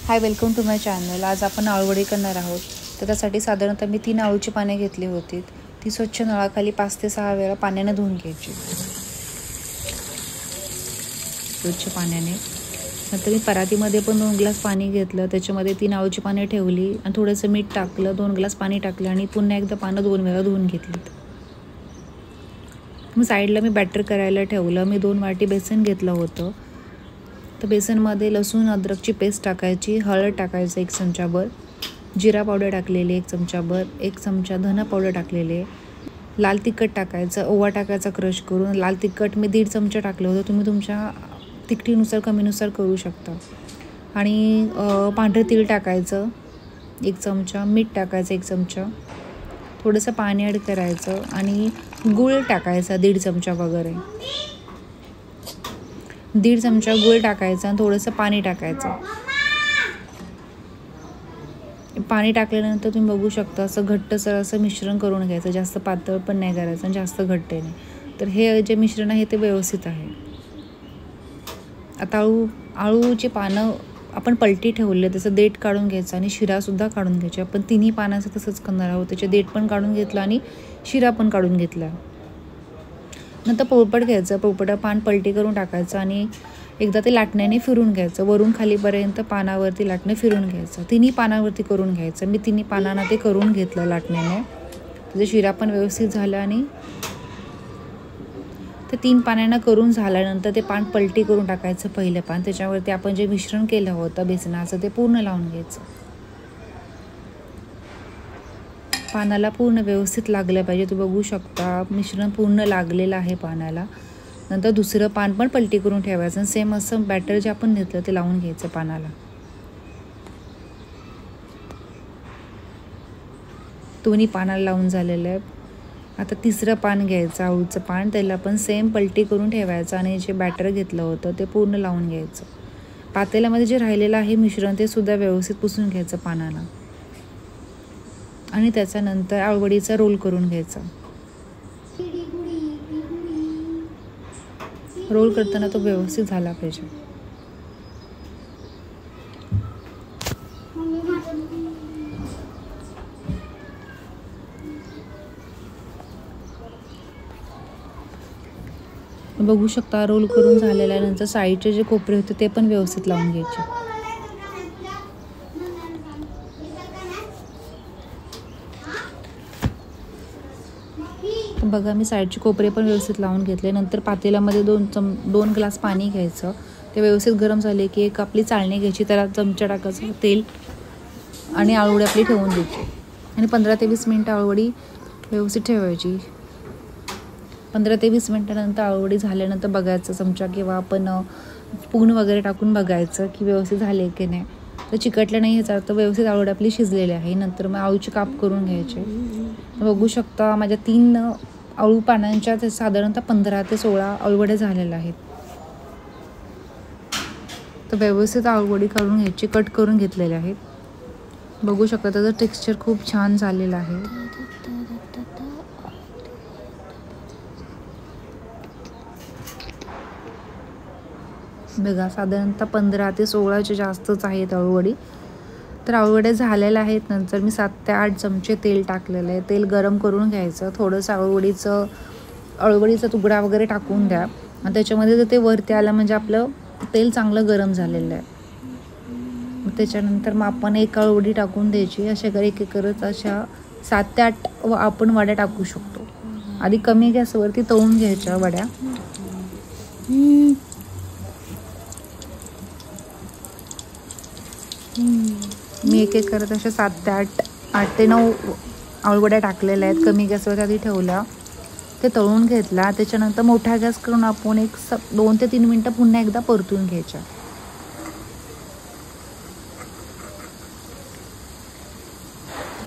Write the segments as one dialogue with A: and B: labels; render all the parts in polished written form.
A: High, welcome to my channel. आज आपण आळूवडी करणार आहोत। तर त्यासाठी साधारणतः मी 3 आळूची पाने घेतली होती। ती स्वच्छ नळाखाली 5 ते 6 वेळा पाण्याने धुवून घ्यायची, स्वच्छ पाण्याने। नंतर मी परातीमध्ये पण 2 ग्लास पाणी घेतलं, त्याच्यामध्ये 3 आळूची पाने ठेवली आणि थोडंसं मीठ टाकलं, 2 ग्लास पाणी टाकलं आणि पुन्हा एकदा पानं 2 वेळा धुवून घेतलीत। मग साईडला मी बॅटर करायला ठेवलं। मी 2 वाटी बेसन घेतलं होतं। तर बेसनमध्ये लसूण अद्रकची पेस्ट टाकायची, हळद टाकायचं 1 चमचाभर, जिरा पावडर टाकलेली 1 चमचाभर, 1 चमचा धना पावडर टाकलेले, लाल तिखट टाकायचं, ओवा टाकायचा क्रश करून। लाल तिखट मी 1.5 चमचा टाकलं होतं, तुम्ही तुमच्या तिखटीनुसार कमीनुसार करू शकता। आणि पांढरं तीळ टाकायचं 1 चमचा, मीठ टाकायचं 1 चमचा, थोडंसं पाणी ॲड करायचं आणि गूळ टाकायचा 1.5 चमचा वगैरे, 1.5 चमचा गूळ टाकायचा आणि थोडंसं पाणी टाकायचं। पाणी टाकल्यानंतर तुम्ही बघू शकता असं घट्टसर असं मिश्रण करून घ्यायचं, जास्त पातळ पण नाही करायचं आणि जास्त घट्ट नाही। तर हे जे मिश्रण आहे ते व्यवस्थित आहे। आता आळूची पानं आपण पलटी ठेवले, त्याचं देठ काढून घ्यायचं आणि शिरासुद्धा काढून घ्यायची। आपण तिन्ही पानाचं तसंच करणार आहोत, त्याचे देठ पण काढून घेतलं आणि शिरा पण काढून घेतला। नंतर पोळपट घ्यायचं, पोळपटा पान पलटी करून टाकायचं आणि एकदा ते लाटण्याने फिरून घ्यायचं, वरून खालीपर्यंत पानावरती लाटणं फिरून घ्यायचं। तिन्ही पानावरती करून घ्यायचं। मी तिन्ही पानांना ते करून घेतलं लाटण्याने, त्याचा शिरा पण व्यवस्थित झाला। आणि ते 3 पानांना करून झाल्यानंतर ते पान पलटी करून टाकायचं पहिलं पान, त्याच्यावरती आपण जे मिश्रण केलं होतं बेसनाचं ते पूर्ण लावून घ्यायचं। पानाला पूर्ण व्यवस्थित लागलं पाहिजे, तुम्ही बघू शकता मिश्रण पूर्ण लागलेलं आहे पानाला। नंतर दुसरं पान पण पलटी करून ठेवायचं आणि सेम असं बॅटर जे आपण घेतलं ते लावून घ्यायचं पानाला। दोन्ही पानाला लावून झालेलं आहे। आता तिसरं पान घ्यायचं, आळूचं पान, त्याला पण सेम पलटी करून ठेवायचं आणि जे बॅटर घेतलं होतं ते पूर्ण लावून घ्यायचं। पातेल्यामध्ये जे राहिलेलं आहे मिश्रण ते सुद्धा व्यवस्थित पुसून घ्यायचं पानाला आणि त्याच्यानंतर आळूवडीचा रोल करून घ्यायचा। रोल करताना तो व्यवस्थित झाला पाहिजे। बघू शकता रोल करून झाल्यानंतर साईडचे जे कोपरे होते ते पण व्यवस्थित लावून घ्यायचे। बघा मी साईडचे कोपरे पण व्यवस्थित लावून घेतले। नंतर पातेल्यामध्ये 2 ग्लास पाणी घ्यायचं, ते व्यवस्थित गरम झाले की एक आपली चाळणी घ्यायची, त्याला चमचा टाकायचं तेल आणि आळूवडी आपली ठेवून द्यायची आणि 15 ते 20 मिनटं आळूवडी व्यवस्थित ठेवायची। 15 ते 20 मिनटानंतर आळूवडी झाल्यानंतर बघायचं चमचा किंवा आपण स्पून वगैरे टाकून बघायचं की व्यवस्थित झाले की नाही। तर चिकटलं नाही ह्याचा अर्थ व्यवस्थित आळूवडी आपली शिजलेली आहे। नंतर मग आळूचे काप करून घ्यायचे। बघू शकता माझ्या 3 आळू पानांच्या ते साधारणतः 15 ते 16 आळूवड्या झालेल्या आहेत। तर व्यवस्थित आळूवडी काढून घ्यायची, कट करून घेतलेले आहेत। बघू शकता त्याचं टेक्स्चर खूप छान झालेलं आहे। बघा साधारणतः 15 ते 16च्या जास्तच आहेत आळूवडी। तर आळूवड्या झालेल्या आहेत। नंतर मी 7 ते 8 चमचे तेल टाकलेलं आहे। तेल गरम करून घ्यायचं, थोडंसं आळूवडीचा तुकडा वगैरे टाकून द्या आणि त्याच्यामध्ये जर ते वरती आलं म्हणजे आपलं तेल चांगलं गरम झालेलं आहे। मग त्याच्यानंतर मग आपण एक आळूवडी टाकून द्यायची, अशा एक करत अशा 7 ते 8 आपण वड्या टाकू शकतो। आधी कमी गॅसवरती तळून घ्यायच्या वड्या। मी एक करत अशा 7 ते 8 ते 9 आळूवड्या टाकलेल्या आहेत। कमी गॅसवर आधी ठेवला, ते तळून घेतला। त्याच्यानंतर मोठा गॅस करून आपण 2 ते 3 मिनटं पुन्हा एकदा परतून घ्यायच्या।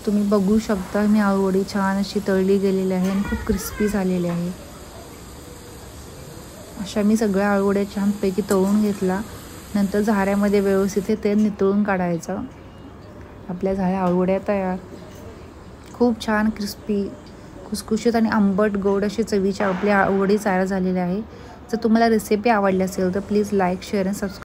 A: तुम्ही बघू शकता मी आळूवडी छान अशी तळली गेलेली आहे आणि खूप क्रिस्पी झालेली आहे। अशा मी सगळ्या आळूवड्या छानपैकी तळून घेतला। नंतर झाऱ्यामध्ये व्यवस्थित तेल नितळून काढायचं। आपल्या झाऱ्या आळूवड्या तयार। खूप छान क्रिस्पी, खुसखुशीत आणि आंबट गोड अशी चवीची आपली आळूवडी तयार झालेली आहे। जर तुम्हाला रेसिपी आवडली असेल तर प्लीज लाईक, शेअर आणि सबस्क्राईब